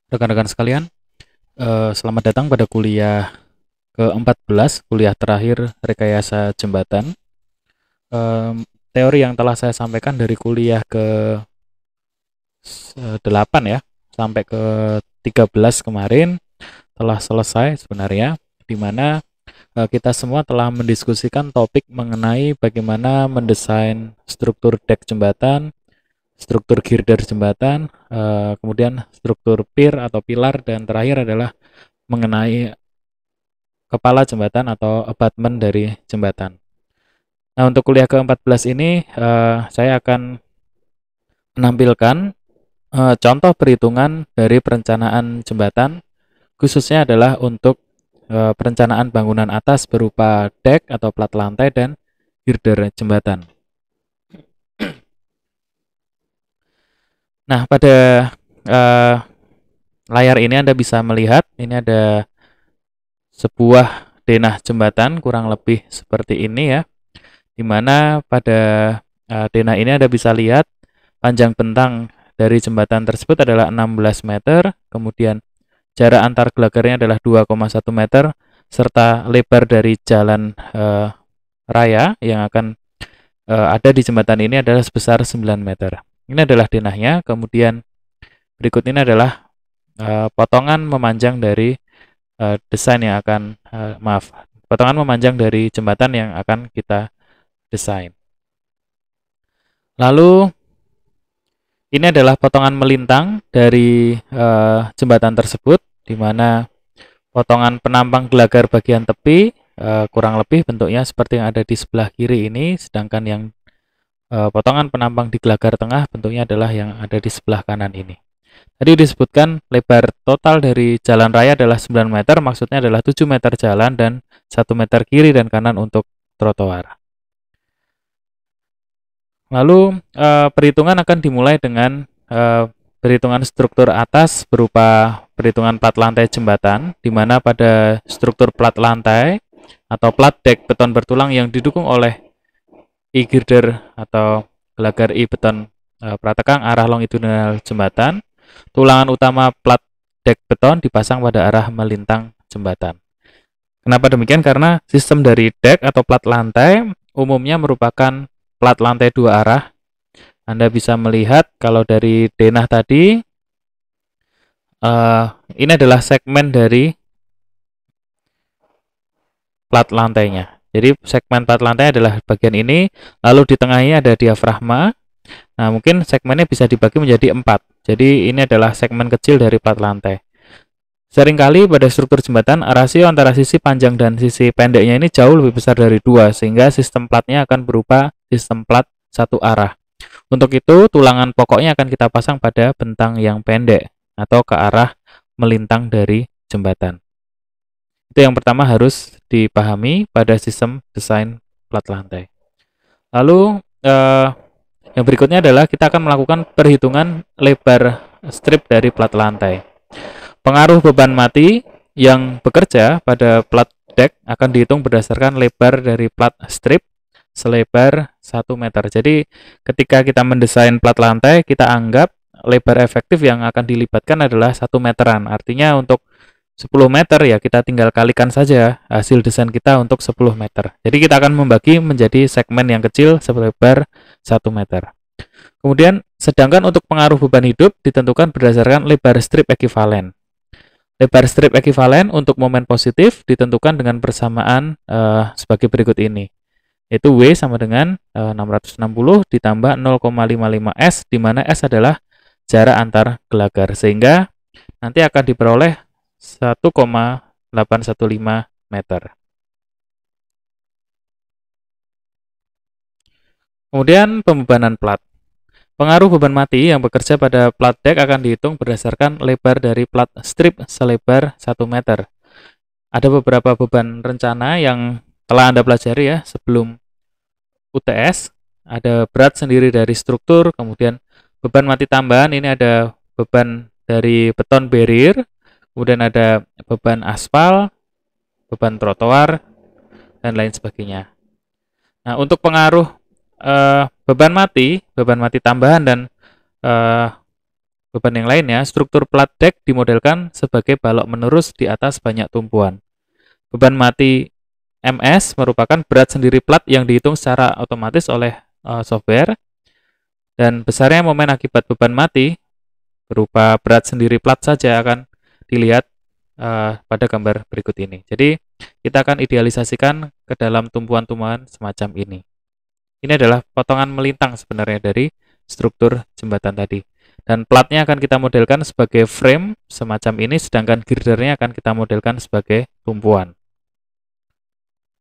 Rekan-rekan sekalian, selamat datang pada kuliah ke-14, kuliah terakhir rekayasa jembatan. Teori yang telah saya sampaikan dari kuliah ke-8 ya, sampai ke-13 kemarin telah selesai sebenarnya, di mana kita semua telah mendiskusikan topik mengenai bagaimana mendesain struktur dek jembatan, struktur girder jembatan, kemudian struktur pier atau pilar, dan terakhir adalah mengenai kepala jembatan atau abutment dari jembatan. Nah, untuk kuliah ke-14 ini saya akan menampilkan contoh perhitungan dari perencanaan jembatan, khususnya adalah untuk perencanaan bangunan atas berupa dek atau plat lantai dan girder jembatan. Nah, pada uh, layar ini Anda bisa melihat, ini ada sebuah denah jembatan kurang lebih seperti ini ya, di mana pada denah ini Anda bisa lihat panjang bentang dari jembatan tersebut adalah 16 meter, kemudian jarak antar gelagarnya adalah 2,1 meter, serta lebar dari jalan raya yang akan ada di jembatan ini adalah sebesar 9 meter. Ini adalah denahnya, kemudian berikut ini adalah potongan memanjang dari desain yang akan, potongan memanjang dari jembatan yang akan kita desain. Lalu ini adalah potongan melintang dari jembatan tersebut, di mana potongan penampang gelagar bagian tepi kurang lebih bentuknya seperti yang ada di sebelah kiri ini, sedangkan yang potongan penampang di gelagar tengah bentuknya adalah yang ada di sebelah kanan ini. Tadi disebutkan lebar total dari jalan raya adalah 9 meter, maksudnya adalah 7 meter jalan dan 1 meter kiri dan kanan untuk trotoar. Lalu perhitungan akan dimulai dengan perhitungan struktur atas berupa perhitungan plat lantai jembatan, di mana pada struktur plat lantai atau plat dek beton bertulang yang didukung oleh I-girder atau gelagar I beton pratekang arah longitudinal jembatan, tulangan utama plat dek beton dipasang pada arah melintang jembatan. Kenapa demikian? Karena sistem dari dek atau plat lantai umumnya merupakan plat lantai dua arah. Anda bisa melihat kalau dari denah tadi, ini adalah segmen dari plat lantainya. Jadi segmen plat lantai adalah bagian ini, lalu di tengahnya ada diafragma. Nah, mungkin segmennya bisa dibagi menjadi 4. Jadi ini adalah segmen kecil dari plat lantai. Seringkali pada struktur jembatan, rasio antara sisi panjang dan sisi pendeknya ini jauh lebih besar dari 2, sehingga sistem platnya akan berupa sistem plat satu arah. Untuk itu, tulangan pokoknya akan kita pasang pada bentang yang pendek atau ke arah melintang dari jembatan. Itu yang pertama harus dipahami pada sistem desain plat lantai. Lalu yang berikutnya adalah kita akan melakukan perhitungan lebar strip dari plat lantai. Pengaruh beban mati yang bekerja pada plat dek akan dihitung berdasarkan lebar dari plat strip selebar 1 meter. Jadi ketika kita mendesain plat lantai, kita anggap lebar efektif yang akan dilibatkan adalah 1 meteran. Artinya untuk 10 meter ya kita tinggal kalikan saja hasil desain kita untuk 10 meter. Jadi kita akan membagi menjadi segmen yang kecil selebar 1 meter. Kemudian sedangkan untuk pengaruh beban hidup ditentukan berdasarkan lebar strip ekivalen. Lebar strip ekivalen untuk momen positif ditentukan dengan persamaan sebagai berikut ini. Yaitu W sama dengan 660 ditambah 0,55 S, di mana S adalah jarak antar gelagar. Sehingga nanti akan diperoleh 1,815 meter. Kemudian pembebanan plat. Pengaruh beban mati yang bekerja pada plat dek akan dihitung berdasarkan lebar dari plat strip selebar 1 meter. Ada beberapa beban rencana yang telah Anda pelajari ya sebelum UTS. Ada berat sendiri dari struktur, kemudian beban mati tambahan, ini ada beban dari beton barrier, kemudian ada beban aspal, beban trotoar, dan lain sebagainya. Nah, untuk pengaruh beban mati tambahan dan beban yang lainnya, struktur plat dek dimodelkan sebagai balok menerus di atas banyak tumpuan. Beban mati MS merupakan berat sendiri plat yang dihitung secara otomatis oleh software, dan besarnya momen akibat beban mati berupa berat sendiri plat saja akan dilihat pada gambar berikut ini. Jadi kita akan idealisasikan ke dalam tumpuan-tumpuan semacam ini. Ini adalah potongan melintang sebenarnya dari struktur jembatan tadi. Dan platnya akan kita modelkan sebagai frame semacam ini, sedangkan girdernya akan kita modelkan sebagai tumpuan.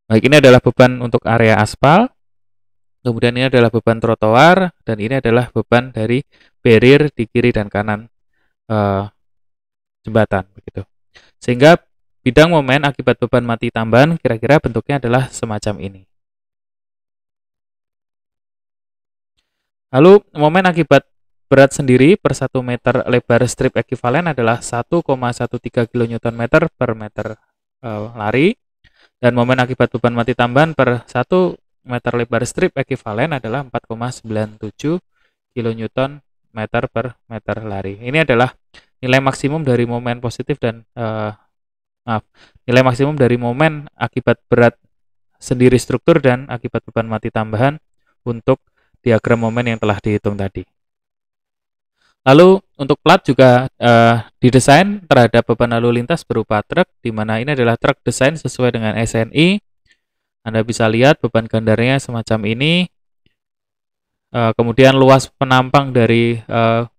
Baik, ini adalah beban untuk area aspal, kemudian ini adalah beban trotoar, dan ini adalah beban dari barrier di kiri dan kanan jembatan. Begitu. Sehingga bidang momen akibat beban mati tambahan kira-kira bentuknya adalah semacam ini. Lalu momen akibat berat sendiri per 1 meter lebar strip ekivalen adalah 1,13 kN per meter lari, dan momen akibat beban mati tambahan per 1 meter lebar strip ekivalen adalah 4,97 kN per meter lari. Ini adalah nilai maksimum dari momen positif dan nilai maksimum dari momen akibat berat sendiri struktur dan akibat beban mati tambahan untuk diagram momen yang telah dihitung tadi. Lalu untuk plat juga didesain terhadap beban lalu lintas berupa truk, di mana ini adalah truk desain sesuai dengan SNI. Anda bisa lihat beban gandarnya semacam ini. Kemudian luas penampang dari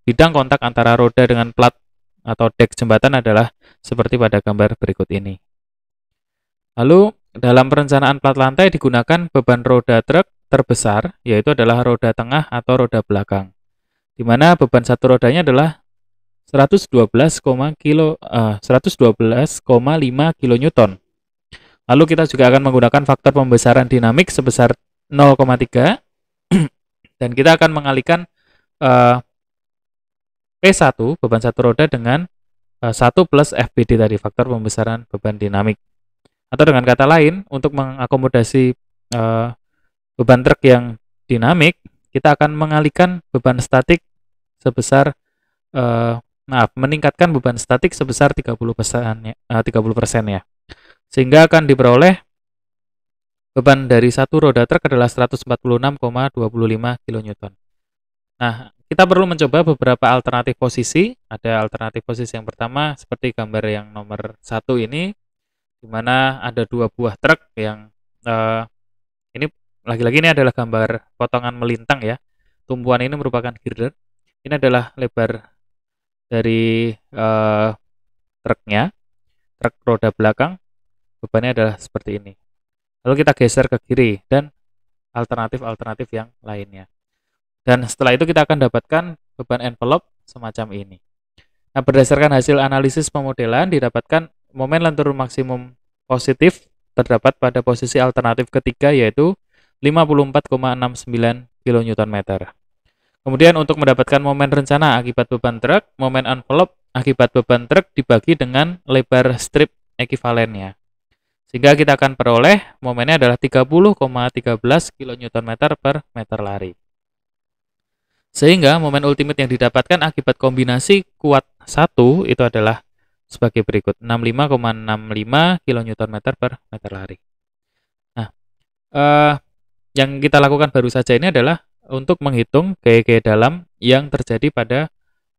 bidang kontak antara roda dengan plat atau dek jembatan adalah seperti pada gambar berikut ini. Lalu dalam perencanaan plat lantai digunakan beban roda truk terbesar, yaitu adalah roda tengah atau roda belakang, di mana beban satu rodanya adalah 112,5 kN. Lalu kita juga akan menggunakan faktor pembesaran dinamik sebesar 0,3 dan kita akan mengalihkan P1 beban satu roda dengan 1 plus FBD tadi, faktor pembesaran beban dinamik. Atau dengan kata lain, untuk mengakomodasi beban truk yang dinamik, kita akan mengalihkan beban statik sebesar meningkatkan beban statik sebesar 30% ya. Sehingga akan diperoleh beban dari satu roda truk adalah 146,25 kN. Nah, kita perlu mencoba beberapa alternatif posisi. Ada alternatif posisi yang pertama seperti gambar yang nomor 1 ini, di mana ada dua buah truk yang ini lagi-lagi ini adalah gambar potongan melintang ya. Tumpuan ini merupakan girder. Ini adalah lebar dari truknya, truk roda belakang. Bebannya adalah seperti ini. Lalu kita geser ke kiri dan alternatif-alternatif yang lainnya. Dan setelah itu kita akan dapatkan beban envelope semacam ini. Nah, berdasarkan hasil analisis pemodelan didapatkan momen lentur maksimum positif terdapat pada posisi alternatif ketiga, yaitu 54,69 kN. Kemudian untuk mendapatkan momen rencana akibat beban truk, momen envelope akibat beban truk dibagi dengan lebar strip ekivalennya. Sehingga kita akan peroleh momennya adalah 30,13 kN per meter lari. Sehingga momen ultimate yang didapatkan akibat kombinasi kuat 1 itu adalah sebagai berikut, 65,65 kN per meter lari. Nah, yang kita lakukan baru saja ini adalah untuk menghitung gaya-gaya dalam yang terjadi pada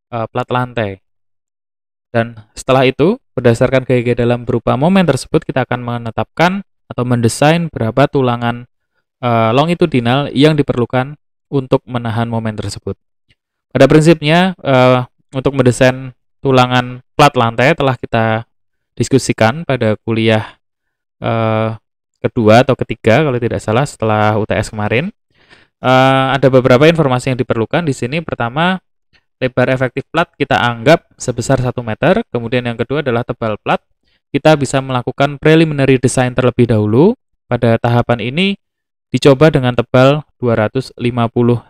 plat lantai. Dan setelah itu, berdasarkan gaya-gaya dalam berupa momen tersebut, kita akan menetapkan atau mendesain berapa tulangan longitudinal yang diperlukan untuk menahan momen tersebut. Pada prinsipnya, untuk mendesain tulangan plat lantai telah kita diskusikan pada kuliah kedua atau ketiga kalau tidak salah setelah UTS kemarin. Ada beberapa informasi yang diperlukan di sini. Pertama, lebar efektif plat kita anggap sebesar 1 meter. Kemudian yang kedua adalah tebal plat. Kita bisa melakukan preliminary design terlebih dahulu. Pada tahapan ini dicoba dengan tebal 250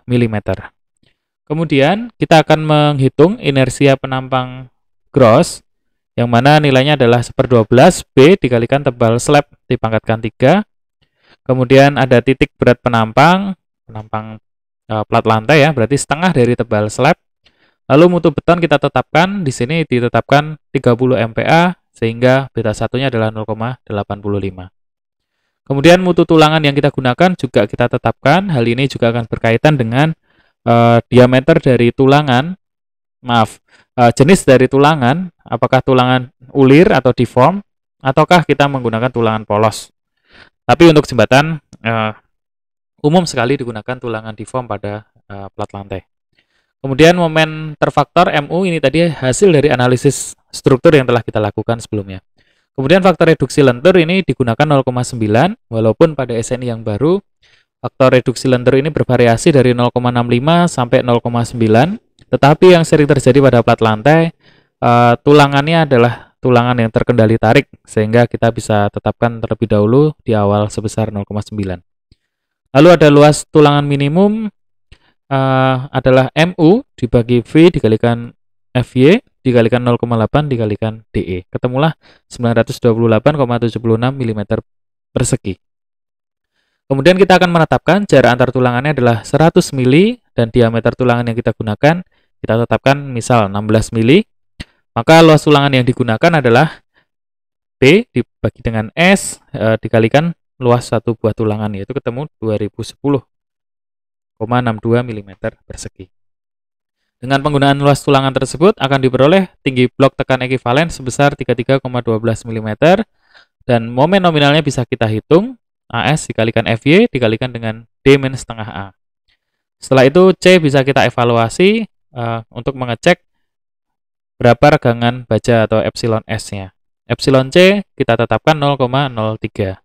mm. Kemudian kita akan menghitung inersia penampang gross, yang mana nilainya adalah 1/12 B dikalikan tebal slab dipangkatkan 3. Kemudian ada titik berat penampang plat lantai ya, berarti setengah dari tebal slab. Lalu mutu beton kita tetapkan, di sini ditetapkan 30 MPa sehingga beta satunya adalah 0,85. Kemudian mutu tulangan yang kita gunakan juga kita tetapkan. Hal ini juga akan berkaitan dengan diameter dari tulangan, jenis dari tulangan, apakah tulangan ulir atau deform, ataukah kita menggunakan tulangan polos. Tapi untuk jembatan, umum sekali digunakan tulangan deform pada plat lantai. Kemudian momen terfaktor MU ini tadi hasil dari analisis struktur yang telah kita lakukan sebelumnya. Kemudian faktor reduksi lentur ini digunakan 0,9, walaupun pada SNI yang baru, faktor reduksi lentur ini bervariasi dari 0,65 sampai 0,9, tetapi yang sering terjadi pada plat lantai, tulangannya adalah tulangan yang terkendali tarik, sehingga kita bisa tetapkan terlebih dahulu di awal sebesar 0,9. Lalu ada luas tulangan minimum, adalah MU dibagi V dikalikan FY dikalikan 0,8 dikalikan DE. Ketemulah 928,76 mm persegi. Kemudian kita akan menetapkan jarak antar tulangannya adalah 100 mili dan diameter tulangan yang kita gunakan kita tetapkan misal 16 mili. Maka luas tulangan yang digunakan adalah B dibagi dengan S dikalikan luas satu buah tulangan, yaitu ketemu 2010,62 mm persegi. Dengan penggunaan luas tulangan tersebut akan diperoleh tinggi blok tekan ekivalen sebesar 33,12 mm dan momen nominalnya bisa kita hitung, AS dikalikan FY dikalikan dengan D min setengah A. Setelah itu C bisa kita evaluasi untuk mengecek berapa regangan baja atau epsilon S-nya. Epsilon C kita tetapkan 0,03.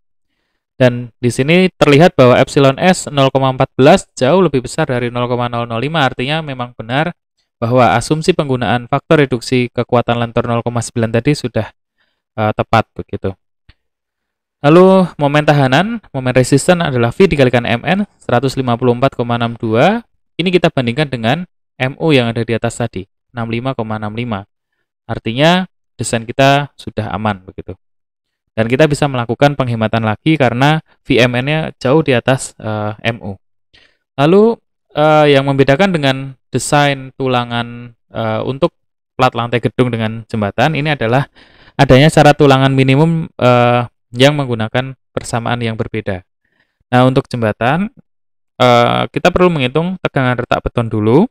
Dan di sini terlihat bahwa epsilon S 0,14 jauh lebih besar dari 0,005, artinya memang benar bahwa asumsi penggunaan faktor reduksi kekuatan lentur 0,9 tadi sudah tepat begitu. Lalu momen tahanan, momen resisten adalah V dikalikan Mn 154,62. Ini kita bandingkan dengan MU yang ada di atas tadi, 65,65. Artinya desain kita sudah aman begitu. Dan kita bisa melakukan penghematan lagi karena VMN-nya jauh di atas MU. Lalu yang membedakan dengan desain tulangan untuk plat lantai gedung dengan jembatan ini adalah adanya syarat tulangan minimum yang menggunakan persamaan yang berbeda. Nah, untuk jembatan kita perlu menghitung tegangan retak beton dulu,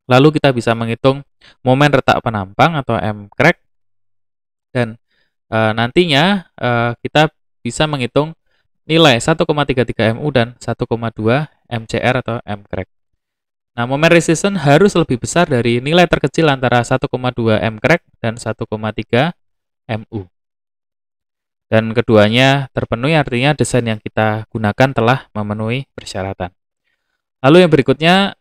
lalu kita bisa menghitung momen retak penampang atau M crack, dan nantinya kita bisa menghitung nilai 1,33 MU dan 1,2 MCR atau M crack. Nah, momen resisten harus lebih besar dari nilai terkecil antara 1,2 M crack dan 1,3 MU. Dan keduanya terpenuhi, artinya desain yang kita gunakan telah memenuhi persyaratan. Lalu yang berikutnya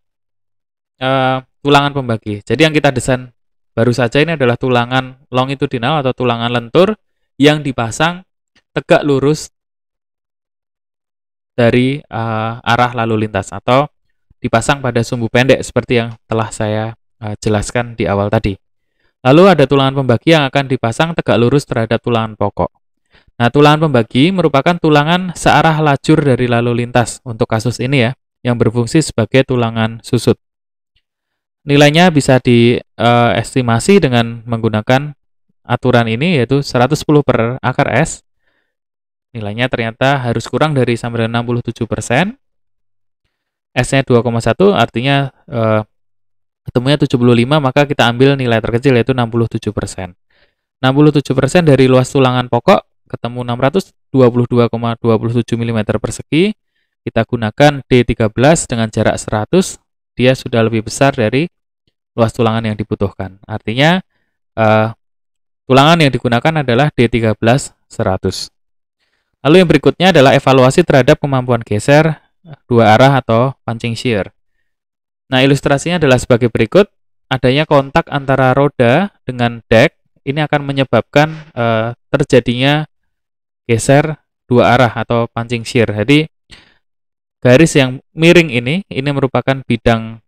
tulangan pembagi. Jadi yang kita desain baru saja ini adalah tulangan longitudinal atau tulangan lentur yang dipasang tegak lurus dari arah lalu lintas atau dipasang pada sumbu pendek seperti yang telah saya jelaskan di awal tadi. Lalu ada tulangan pembagi yang akan dipasang tegak lurus terhadap tulangan pokok. Nah, tulangan pembagi merupakan tulangan searah lajur dari lalu lintas untuk kasus ini ya, yang berfungsi sebagai tulangan susut. Nilainya bisa diestimasi dengan menggunakan aturan ini, yaitu 110 per akar S. Nilainya ternyata harus kurang dari sama dengan 67%. S-nya 2,1, artinya ketemunya 75, maka kita ambil nilai terkecil yaitu 67%. 67% dari luas tulangan pokok ketemu 622,27 mm persegi. Kita gunakan D13 dengan jarak 100, dia sudah lebih besar dari luas tulangan yang dibutuhkan. Artinya tulangan yang digunakan adalah D13 100. Lalu yang berikutnya adalah evaluasi terhadap kemampuan geser dua arah atau punching shear. Nah, ilustrasinya adalah sebagai berikut. Adanya kontak antara roda dengan deck ini akan menyebabkan terjadinya geser dua arah atau punching shear. Jadi garis yang miring ini merupakan bidang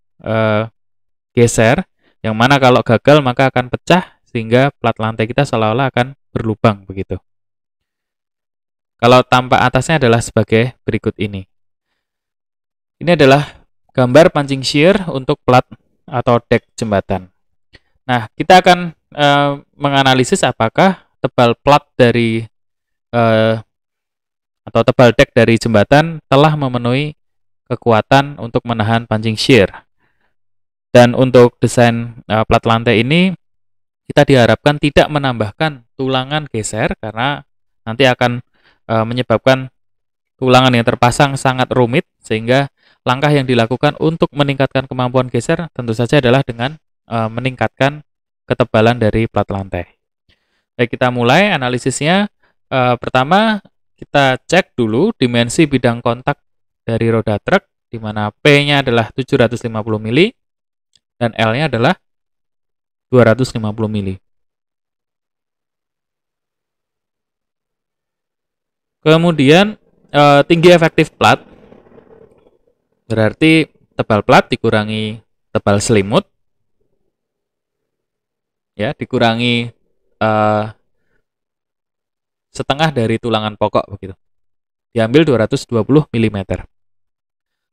geser, yang mana kalau gagal maka akan pecah sehingga plat lantai kita seolah-olah akan berlubang begitu. Kalau tampak atasnya adalah sebagai berikut ini. Ini adalah gambar punching shear untuk plat atau dek jembatan. Nah, kita akan menganalisis apakah tebal plat dari atau tebal dek dari jembatan telah memenuhi kekuatan untuk menahan punching shear. Dan untuk desain plat lantai ini kita diharapkan tidak menambahkan tulangan geser karena nanti akan menyebabkan tulangan yang terpasang sangat rumit, sehingga langkah yang dilakukan untuk meningkatkan kemampuan geser tentu saja adalah dengan meningkatkan ketebalan dari plat lantai. Baik, kita mulai analisisnya. Pertama, kita cek dulu dimensi bidang kontak dari roda truk, di mana P-nya adalah 750 mili dan L-nya adalah 250 mili. Kemudian tinggi efektif plat berarti tebal plat dikurangi tebal selimut, ya, dikurangi setengah dari tulangan pokok begitu. Diambil 220 mm.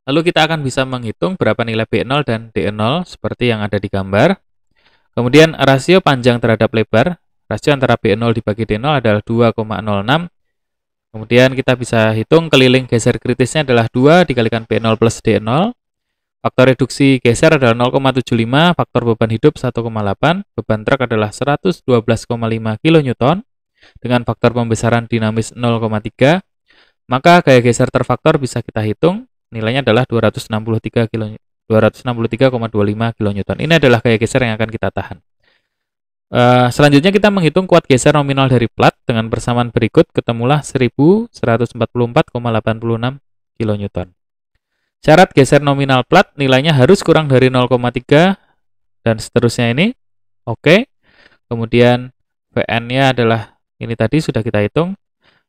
Lalu kita akan bisa menghitung berapa nilai B0 dan D0 seperti yang ada di gambar. Kemudian rasio panjang terhadap lebar, rasio antara B0 dibagi D0 adalah 2,06. Kemudian kita bisa hitung keliling geser kritisnya adalah 2 dikalikan B0 plus D0. Faktor reduksi geser adalah 0,75, faktor beban hidup 1,8, beban truk adalah 112,5 kN, dengan faktor pembesaran dinamis 0,3, maka gaya geser terfaktor bisa kita hitung, nilainya adalah 263,25 kN. Ini adalah gaya geser yang akan kita tahan. Selanjutnya kita menghitung kuat geser nominal dari plat dengan persamaan berikut, ketemulah 1144,86 kN. Syarat geser nominal plat nilainya harus kurang dari 0,3 dan seterusnya ini. Oke. Kemudian Vn-nya adalah ini tadi sudah kita hitung.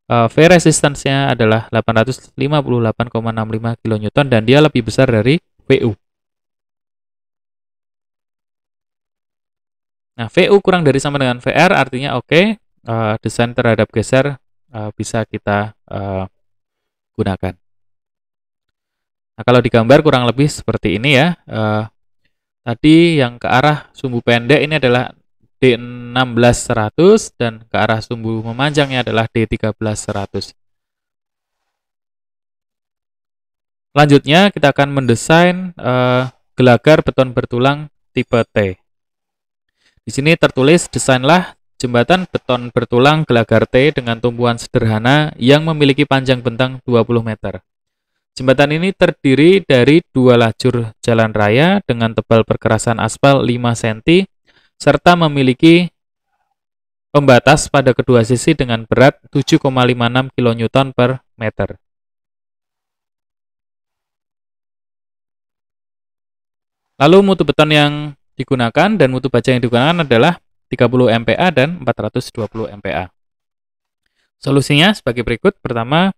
V resistance-nya adalah 858,65 kN dan dia lebih besar dari Vu. Nah, VU kurang dari sama dengan VR artinya oke, desain terhadap geser bisa kita gunakan. Nah, kalau digambar kurang lebih seperti ini ya. Tadi yang ke arah sumbu pendek ini adalah D16-100 dan ke arah sumbu memanjangnya adalah D13-100. Selanjutnya kita akan mendesain gelagar beton bertulang tipe T. Di sini tertulis desainlah jembatan beton bertulang gelagar T dengan tumpuan sederhana yang memiliki panjang bentang 20 meter. Jembatan ini terdiri dari 2 lajur jalan raya dengan tebal perkerasan aspal 5 cm serta memiliki pembatas pada kedua sisi dengan berat 7,56 kN per meter. Lalu mutu beton yang digunakan dan mutu baja yang digunakan adalah 30 MPa dan 420 MPa. Solusinya sebagai berikut. Pertama,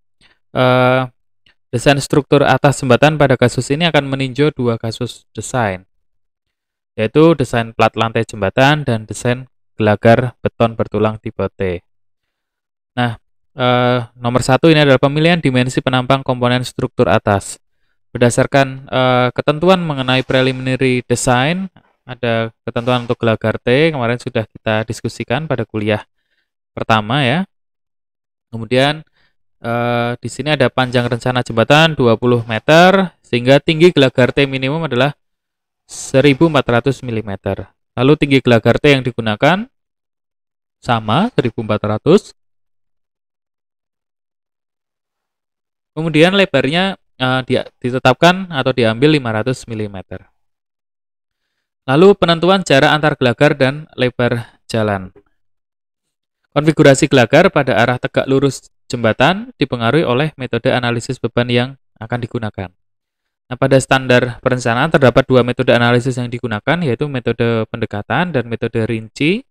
desain struktur atas jembatan pada kasus ini akan meninjau 2 kasus desain, yaitu desain plat lantai jembatan dan desain gelagar beton bertulang tipe T. Nah, nomor 1 ini adalah pemilihan dimensi penampang komponen struktur atas. Berdasarkan ketentuan mengenai preliminary design, ada ketentuan untuk gelagar T, kemarin sudah kita diskusikan pada kuliah pertama ya. Kemudian di sini ada panjang rencana jembatan 20 meter, sehingga tinggi gelagar T minimum adalah 1400 mm. Lalu tinggi gelagar T yang digunakan sama 1400. Kemudian lebarnya ditetapkan atau diambil 500 mm. Lalu penentuan jarak antar gelagar dan lebar jalan. Konfigurasi gelagar pada arah tegak lurus jembatan dipengaruhi oleh metode analisis beban yang akan digunakan. Nah, pada standar perencanaan terdapat 2 metode analisis yang digunakan, yaitu metode pendekatan dan metode rinci.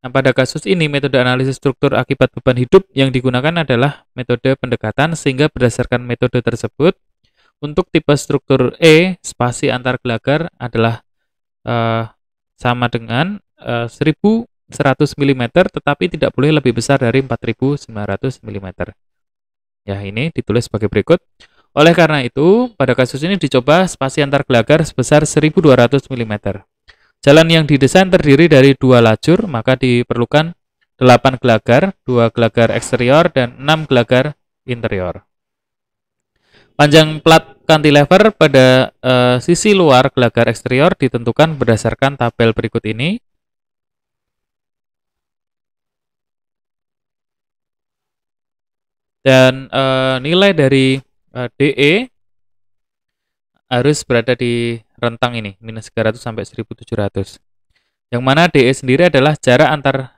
Nah, pada kasus ini metode analisis struktur akibat beban hidup yang digunakan adalah metode pendekatan, sehingga berdasarkan metode tersebut untuk tipe struktur E, spasi antar gelagar adalah sama dengan 1100 mm, tetapi tidak boleh lebih besar dari 4900 mm. Ya, ini ditulis sebagai berikut. Oleh karena itu, pada kasus ini dicoba spasi antar gelagar sebesar 1200 mm. Jalan yang didesain terdiri dari 2 lajur, maka diperlukan 8 gelagar, 2 gelagar eksterior, dan 6 gelagar interior. Panjang plat cantilever pada sisi luar gelagar eksterior ditentukan berdasarkan tabel berikut ini. Dan nilai dari DE harus berada di rentang ini, minus 300 sampai 1700. Yang mana DE sendiri adalah jarak antar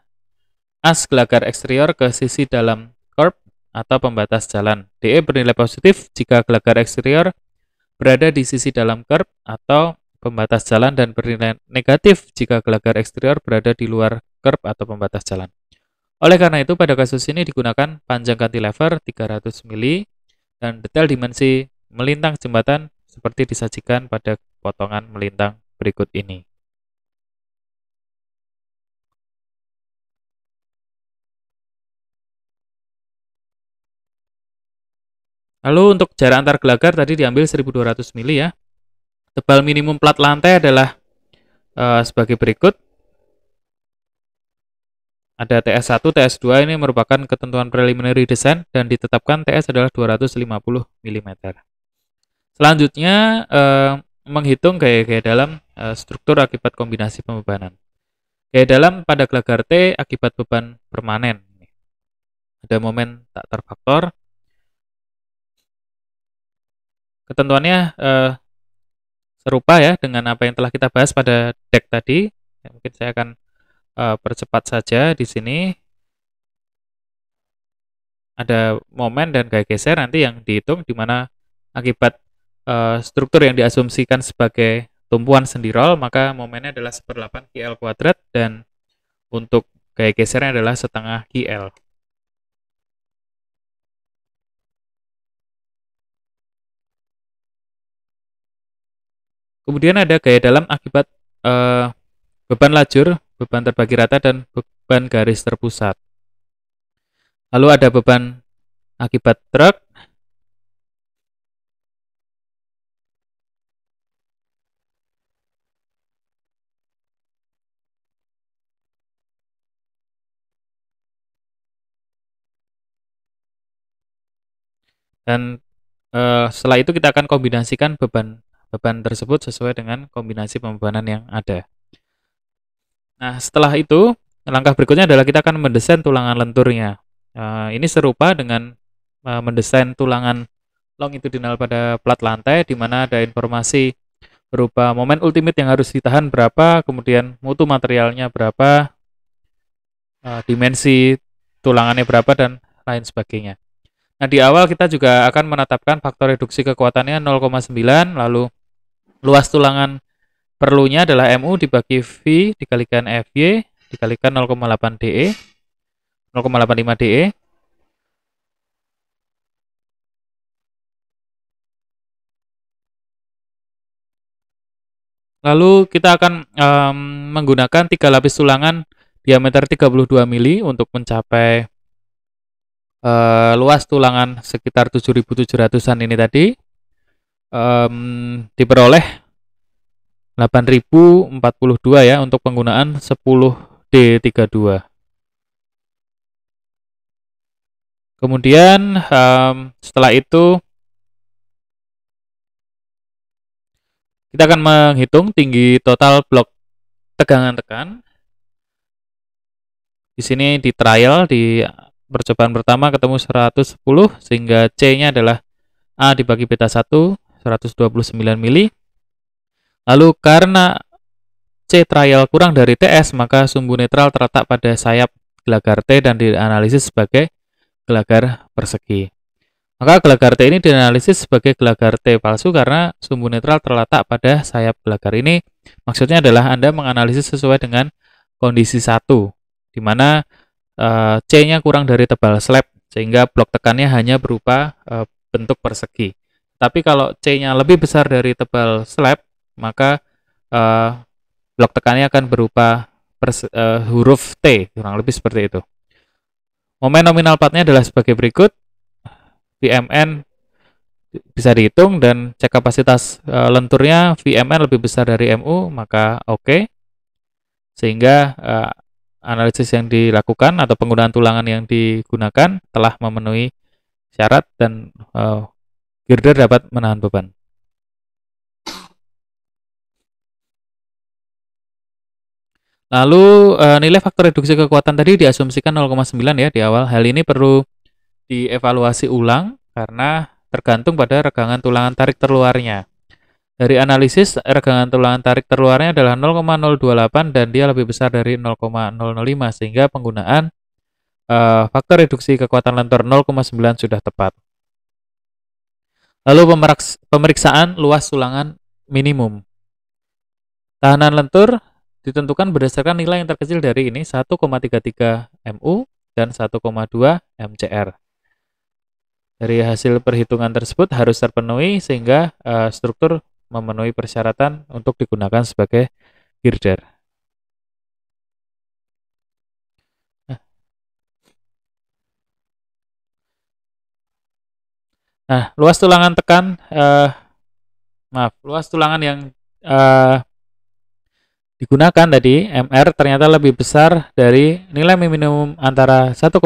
as gelagar eksterior ke sisi dalam curb atau pembatas jalan. DE bernilai positif jika gelagar eksterior berada di sisi dalam curb atau pembatas jalan dan bernilai negatif jika gelagar eksterior berada di luar curb atau pembatas jalan. Oleh karena itu, pada kasus ini digunakan panjang cantilever 300 mili dan detail dimensi melintang jembatan seperti disajikan pada potongan melintang berikut ini. Lalu untuk jarak antar gelagar tadi diambil 1200 mili ya. Tebal minimum plat lantai adalah sebagai berikut. Ada TS1, TS2 ini merupakan ketentuan preliminary design dan ditetapkan TS adalah 250 mm. Selanjutnya menghitung gaya-gaya dalam struktur akibat kombinasi pembebanan. Gaya dalam pada gelagar T akibat beban permanen. Ada momen tak terfaktor. Ketentuannya serupa ya dengan apa yang telah kita bahas pada deck tadi. Ya, mungkin saya akan percepat saja di sini. Ada momen dan gaya geser nanti yang dihitung di mana akibat struktur yang diasumsikan sebagai tumpuan sendirol, maka momennya adalah 1/8 QL kuadrat dan untuk gaya gesernya adalah setengah QL. Kemudian ada gaya dalam akibat beban lajur, beban terbagi rata, dan beban garis terpusat. Lalu ada beban akibat truk, dan setelah itu kita akan kombinasikan beban tersebut sesuai dengan kombinasi pembebanan yang ada. Nah, setelah itu langkah berikutnya adalah kita akan mendesain tulangan lenturnya. Ini serupa dengan mendesain tulangan longitudinal pada plat lantai, di mana ada informasi berupa momen ultimate yang harus ditahan berapa, kemudian mutu materialnya berapa, dimensi tulangannya berapa, dan lain sebagainya. Nah, di awal kita juga akan menetapkan faktor reduksi kekuatannya 0,9, lalu luas tulangan perlunya adalah MU dibagi V dikalikan FY dikalikan 0,8 DE, 0,85 DE. Lalu kita akan menggunakan 3 lapis tulangan diameter 32 mili untuk mencapai luas tulangan sekitar 7.700-an ini tadi. Diperoleh 8.042 ya untuk penggunaan 10D32. Kemudian setelah itu kita akan menghitung tinggi total blok tegangan tekan. Di sini di trial di percobaan pertama ketemu 110 sehingga C-nya adalah A dibagi beta 1 129 mili. Lalu karena C trial kurang dari TS, maka sumbu netral terletak pada sayap gelagar T dan dianalisis sebagai gelagar persegi. Maka gelagar T ini dianalisis sebagai gelagar T palsu karena sumbu netral terletak pada sayap gelagar ini. Maksudnya adalah Anda menganalisis sesuai dengan kondisi 1, di mana C-nya kurang dari tebal slab, sehingga blok tekannya hanya berupa bentuk persegi. Tapi kalau C-nya lebih besar dari tebal slab, maka blok tekannya akan berupa huruf T, kurang lebih seperti itu. Momen nominal platnya adalah sebagai berikut. VMN bisa dihitung dan cek kapasitas lenturnya VMR lebih besar dari MU, maka oke. Sehingga analisis yang dilakukan atau penggunaan tulangan yang digunakan telah memenuhi syarat dan girder dapat menahan beban. Lalu nilai faktor reduksi kekuatan tadi diasumsikan 0,9 ya di awal. Hal ini perlu dievaluasi ulang karena tergantung pada regangan tulangan tarik terluarnya. Dari analisis, regangan tulangan tarik terluarnya adalah 0,028 dan dia lebih besar dari 0,005 sehingga penggunaan faktor reduksi kekuatan lentur 0,9 sudah tepat. Lalu pemeriksaan luas tulangan minimum. Tahanan lentur ditentukan berdasarkan nilai yang terkecil dari ini 1,33 MU dan 1,2 MCR. Dari hasil perhitungan tersebut harus terpenuhi sehingga struktur memenuhi persyaratan untuk digunakan sebagai girder. Nah, luas tulangan tekan, luas tulangan yang digunakan tadi MR ternyata lebih besar dari nilai minimum antara 1,2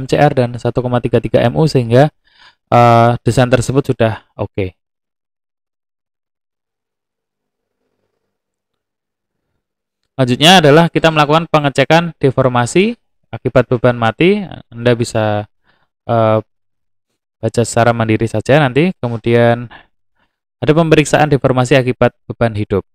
MCR dan 1,33 MU sehingga desain tersebut sudah oke. Selanjutnya adalah kita melakukan pengecekan deformasi akibat beban mati. Anda bisa baca secara mandiri saja nanti. Kemudian ada pemeriksaan deformasi akibat beban hidup.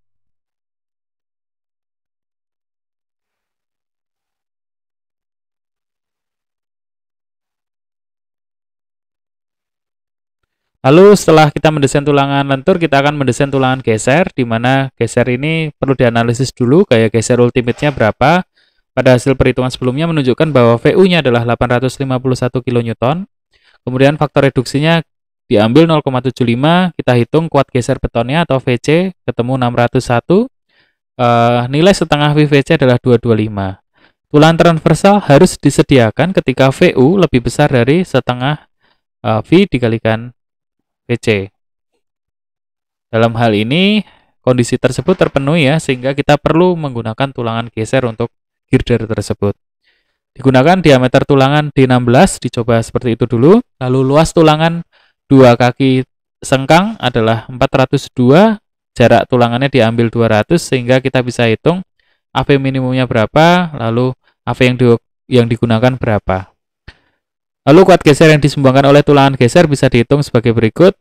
Lalu setelah kita mendesain tulangan lentur, kita akan mendesain tulangan geser, di mana geser ini perlu dianalisis dulu, gaya geser ultimate-nya berapa. Pada hasil perhitungan sebelumnya menunjukkan bahwa VU-nya adalah 851 kN. Kemudian faktor reduksinya diambil 0,75, kita hitung kuat geser betonnya atau VC, ketemu 601. Nilai setengah VVC adalah 225. Tulangan transversal harus disediakan ketika VU lebih besar dari setengah V dikalikan VC. Dalam hal ini, kondisi tersebut terpenuhi ya, sehingga kita perlu menggunakan tulangan geser untuk girder tersebut. Digunakan diameter tulangan D16, dicoba seperti itu dulu. Lalu luas tulangan dua kaki sengkang adalah 402, jarak tulangannya diambil 200, sehingga kita bisa hitung AV minimumnya berapa, lalu AV yang digunakan berapa. Lalu kuat geser yang disumbangkan oleh tulangan geser bisa dihitung sebagai berikut,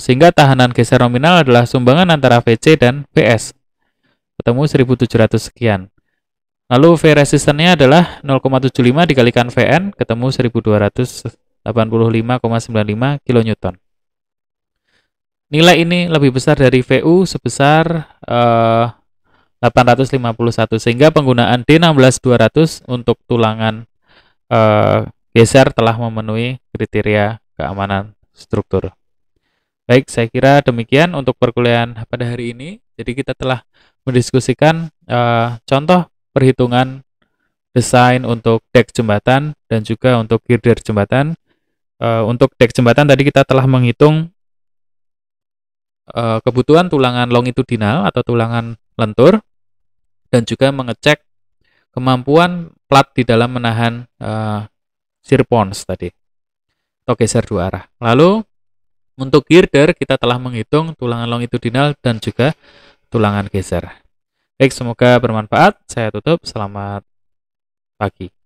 sehingga tahanan geser nominal adalah sumbangan antara VC dan VS. Ketemu 1700 sekian. Lalu V resistannya adalah 0,75 dikalikan Vn, ketemu 1285,95 kN. Nilai ini lebih besar dari VU sebesar 851, sehingga penggunaan D16200 untuk tulangan geser telah memenuhi kriteria keamanan struktur. Baik, saya kira demikian untuk perkuliahan pada hari ini. Jadi kita telah mendiskusikan contoh perhitungan desain untuk dek jembatan dan juga untuk girder jembatan. Untuk dek jembatan tadi kita telah menghitung kebutuhan tulangan longitudinal atau tulangan lentur dan juga mengecek kemampuan plat di dalam menahan shear pons tadi atau geser dua arah. Lalu untuk girder kita telah menghitung tulangan longitudinal dan juga tulangan geser. Baik, semoga bermanfaat. Saya tutup. Selamat pagi.